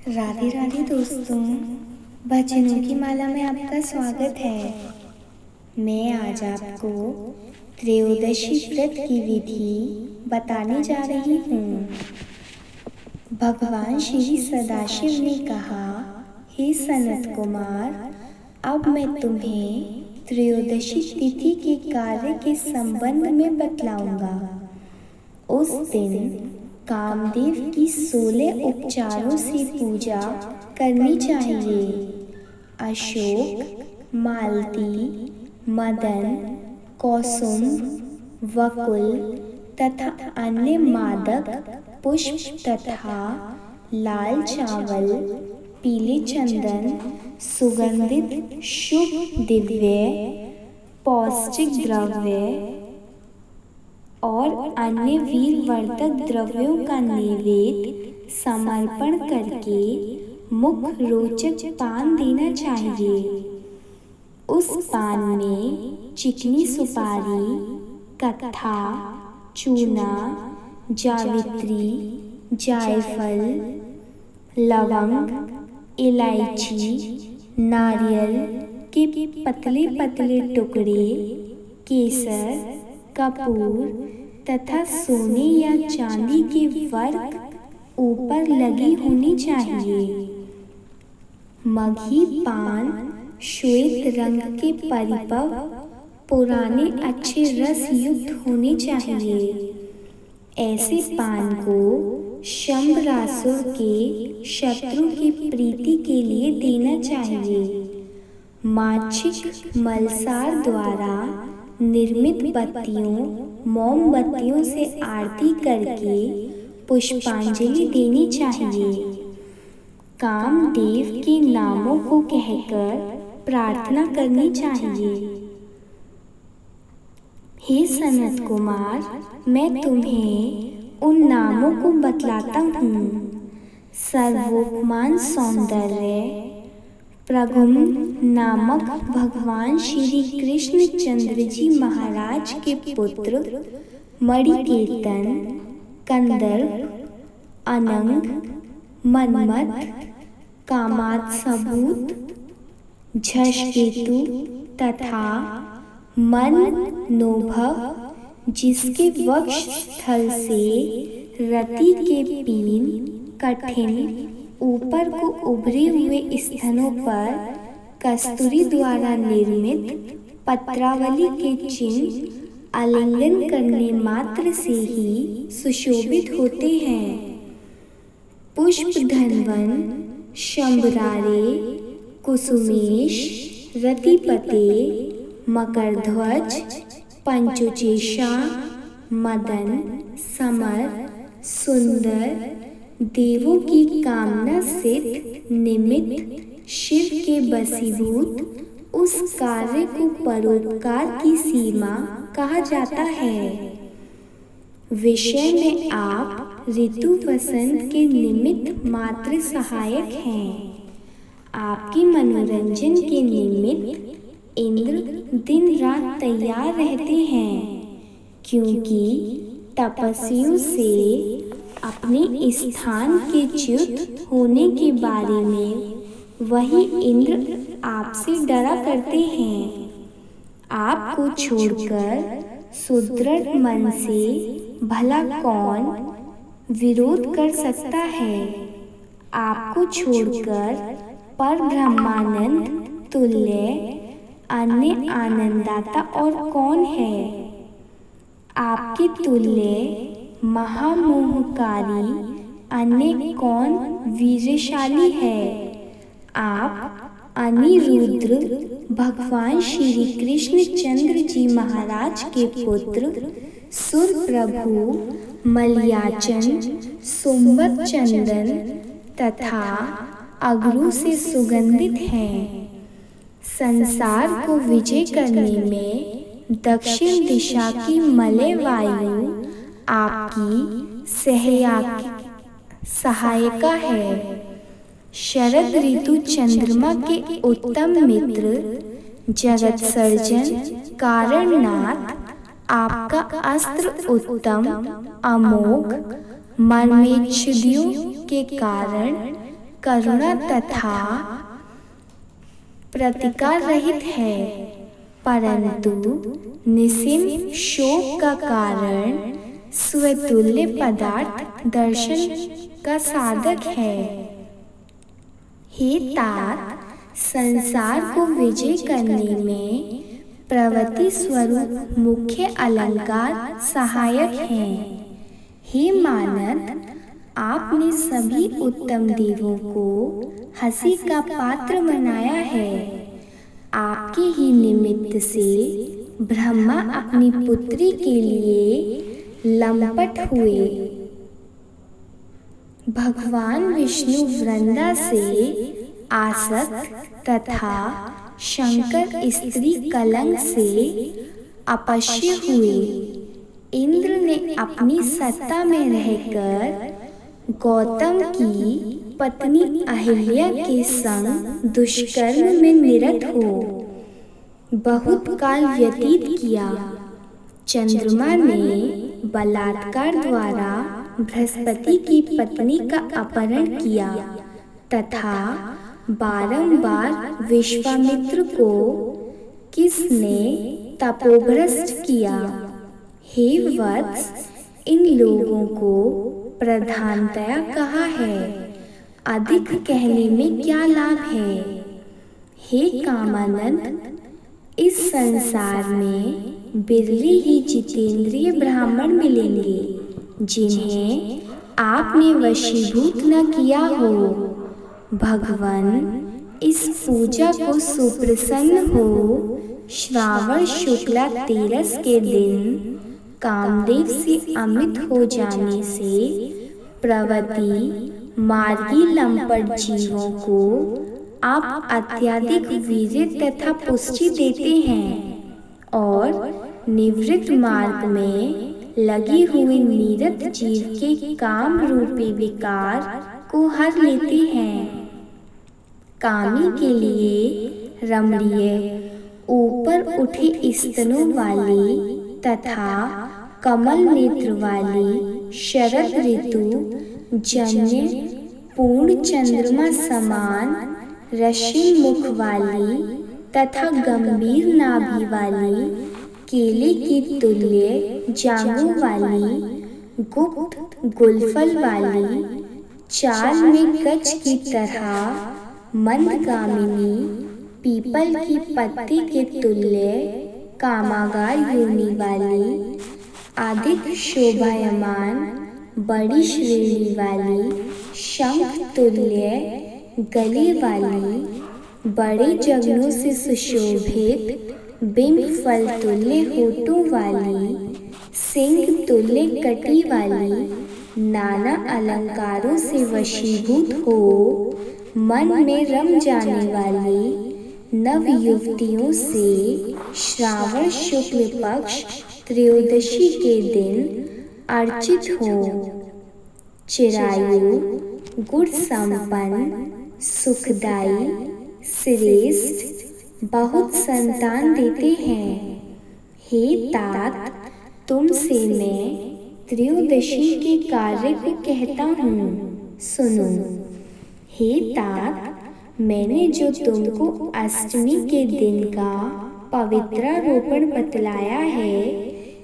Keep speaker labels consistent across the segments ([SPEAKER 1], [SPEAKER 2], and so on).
[SPEAKER 1] राधे राधे दोस्तों, भजनों की माला में आपका स्वागत है। मैं आज आपको त्रयोदशी व्रत की विधि बताने जा रही हूँ। भगवान श्री सदाशिव ने कहा, हे सनत कुमार, अब मैं तुम्हें त्रयोदशी तिथि के कार्य के संबंध में बतलाऊंगा। उस दिन कामदेव की 16 उपचारों से पूजा करनी चाहिए। अशोक, मालती, मदन, कौसुम, वकुल तथा अन्य मादक पुष्प तथा लाल चावल, पीले चंदन, सुगंधित शुभ दिव्य पौष्टिक द्रव्य और अन्य वीरवर्धक द्रव्यों का नैवेद्य समर्पण करके मुख रोचक पान देना चाहिए। उस पान में चिकनी सुपारी, कत्था, चूना, जावित्री, जायफल, लवंग, इलायची, नारियल के पतले पतले टुकड़े, केसर, कपूर तथा सोने या चांदी के वर्क ऊपर लगी होनी चाहिए। मघी पान श्वेत रंग के परिपक्व पुराने अच्छे रस युक्त होने चाहिए। ऐसे पान को शंभरासुर के शत्रु की प्रीति के लिए देना चाहिए। माच्छिक मलसार द्वारा निर्मित बत्तियों, मोमबत्तियों से आरती करके पुष्पांजलि देनी चाहिए। कामदेव के नामों को कहकर प्रार्थना करनी चाहिए। हे सनत कुमार, मैं तुम्हें उन नामों को बतलाता हूँ। सर्वोपमान सौंदर्य प्रगुम्न नामक भगवान श्री कृष्ण चंद्र जी महाराज के पुत्र मणिकेतन, कंदर्प, अनंग, मन्मथ, कामात्सभूत, झषकेतु तथा मनोभव, जिसके वक्ष स्थल से रति के पीन कठिन ऊपर को उभरे हुए स्तनों पर कस्तूरी द्वारा निर्मित पत्रावली के चिन्ह आलिंगन करने मात्र से ही सुशोभित होते हैं। पुष्प धनवन, शंभरारे, कुसुमेश, रतिपते, मकरध्वज, पंचोचेशा, मदन, समर, सुंदर, देवों की कामना सिद्ध निमित्त शिव के बसीभूत उस कार्य को परोपकार की सीमा कहा जाता है। विषय में आप ऋतु वसंत के निमित्त मात्र सहायक हैं। आपके मनोरंजन के निमित्त इंद्र दिन रात तैयार रहते हैं, क्योंकि तपस्वियों से अपने स्थान के च्युत होने के बारे में वही इंद्र आपसे डरा करते हैं। आपको छोड़कर सुदृढ़ मन से भला कौन विरोध कर सकता है? आपको छोड़कर पर ब्रह्मानंद तुल्य अन्य आनंददाता और कौन है? आपके तुल्य महामोहकारी अन्य कौन वीरशाली है? आप अनिरुद्र भगवान श्री कृष्ण चंद्र जी महाराज के पुत्र सुर प्रभु मलयाचन, सुंबत चंदन तथा अगरू से सुगंधित हैं। संसार को विजय करने में दक्षिण दिशा की मलय वायु आपकी सहायिका है। शरद ऋतु चंद्रमा के उत्तम मित्र, जगत सर्जन कारणनाथ आपका अस्त्र उत्तम, अमोघ, मर्मेच्छुदियों के कारण करुणा तथा प्रतिकार रहित है, परंतु निसीम शोक का कारण स्वतुल्य पदार्थ दर्शन का साधक है। हे तात, संसार को विजय करने में प्रवृत्ति स्वरूप मुख्य अलंकार सहायक हैं। हे मानद, आपने सभी उत्तम देवों को हंसी का पात्र बनाया है। आपके ही निमित्त से ब्रह्मा अपनी पुत्री के लिए लंपट हुए। भगवान विष्णु वृंदा से आसक्त तथा शंकर स्त्री कलंक से अपश्य हुए। इंद्र ने अपनी सत्ता में रहकर गौतम की पत्नी अहिल्या के संग दुष्कर्म में निरत हो बहुत काल व्यतीत किया। चंद्रमा ने बलात्कार द्वारा बृहस्पति की पत्नी का अपहरण किया तथा बारंबार विश्वामित्र को किसने तपोभ्रष्ट किया। हे वत्स, इन लोगों को प्रधानतया कहा है, अधिक कहने में क्या लाभ है। हे कामानंद, इस संसार में बिरले ही जितेंद्रिय ब्राह्मण मिलेंगे जिन्हें आपने वशीभूत न किया हो। भगवान इस पूजा को सुप्रसन्न हो श्रावण शुक्ला 13 के दिन कामदेव से अमित हो जाने से प्रवृत्ति मार्गी लंपट जीवों को आप अत्यधिक वीर्य तथा पुष्टि देते हैं और निवृत्त मार्ग में लगी हुई नीरत जीव के काम रूपी विकार को हर लेते हैं। कामी के लिए रमणीय ऊपर उठे स्तनों वाली तथा कमल नेत्र वाली शरद ऋतु जन्य पूर्ण चंद्रमा समान रश्मि मुख वाली तथा गंभीर नाभि वाली केले की तुल्य जांघों वाली गुप्त गुलफल वाली चाल में गज की तरह मंदगामिनी पीपल की पत्ती के तुल्य कामागार योनि वाली अधिक शोभायमान बड़ी श्रेणी वाली शंख तुल्य गले वाली बड़े जगनों से सुशोभित बिंब फल तुल्य होठों वाली सिंह तुल्य कटी वाली नाना अलंकारों से वशीभूत हो मन में रम जाने वाली नव युवतियों से श्रावण शुक्ल पक्ष त्रयोदशी के दिन अर्चित हो चिरायु गुण संपन्न सुखदायी श्रेष्ठ बहुत संतान देते हैं। हे तात, तुमसे मैं त्रयोदशी के कार्य को कहता हूँ, सुनो। हे तात, मैंने जो तुमको अष्टमी के दिन का पवित्रारोपण बतलाया है,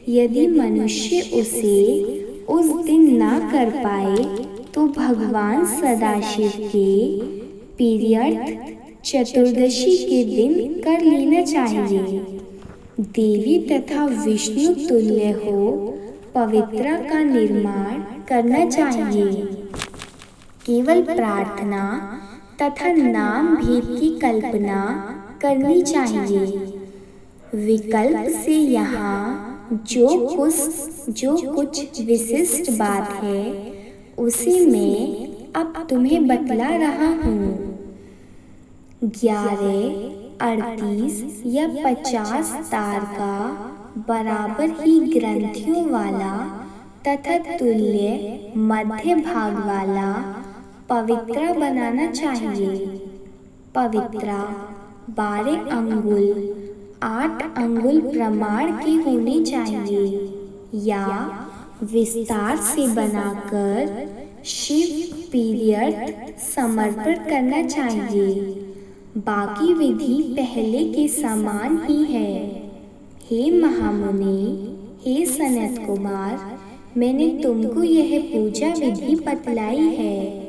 [SPEAKER 1] यदि मनुष्य उसे उस दिन ना कर पाए तो भगवान सदाशिव के प्रीत्यर्थ चतुर्दशी के दिन कर लेना चाहिए। देवी तथा विष्णु तुल्य हो पवित्रा का निर्माण करना चाहिए। केवल प्रार्थना तथा नाम भेद की कल्पना करनी चाहिए। विकल्प से यहाँ जो कुछ विशिष्ट बात है उसे मैं अब तुम्हें बतला रहा हूँ। 11, 38 या 50 तार का बराबर ही ग्रंथियों वाला तथा तुल्य मध्य भाग वाला पवित्रा बनाना चाहिए। पवित्रा 12 अंगुल 8 अंगुल प्रमाण की होनी चाहिए या विस्तार से बनाकर शिव पीरियड समर्पण करना चाहिए। बाकी विधि पहले के समान ही है। हे महामुनि, हे सनत कुमार, मैंने तुमको यह पूजा विधि बतलाई है।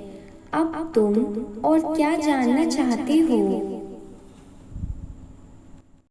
[SPEAKER 1] अब तुम और क्या जानना चाहते हो?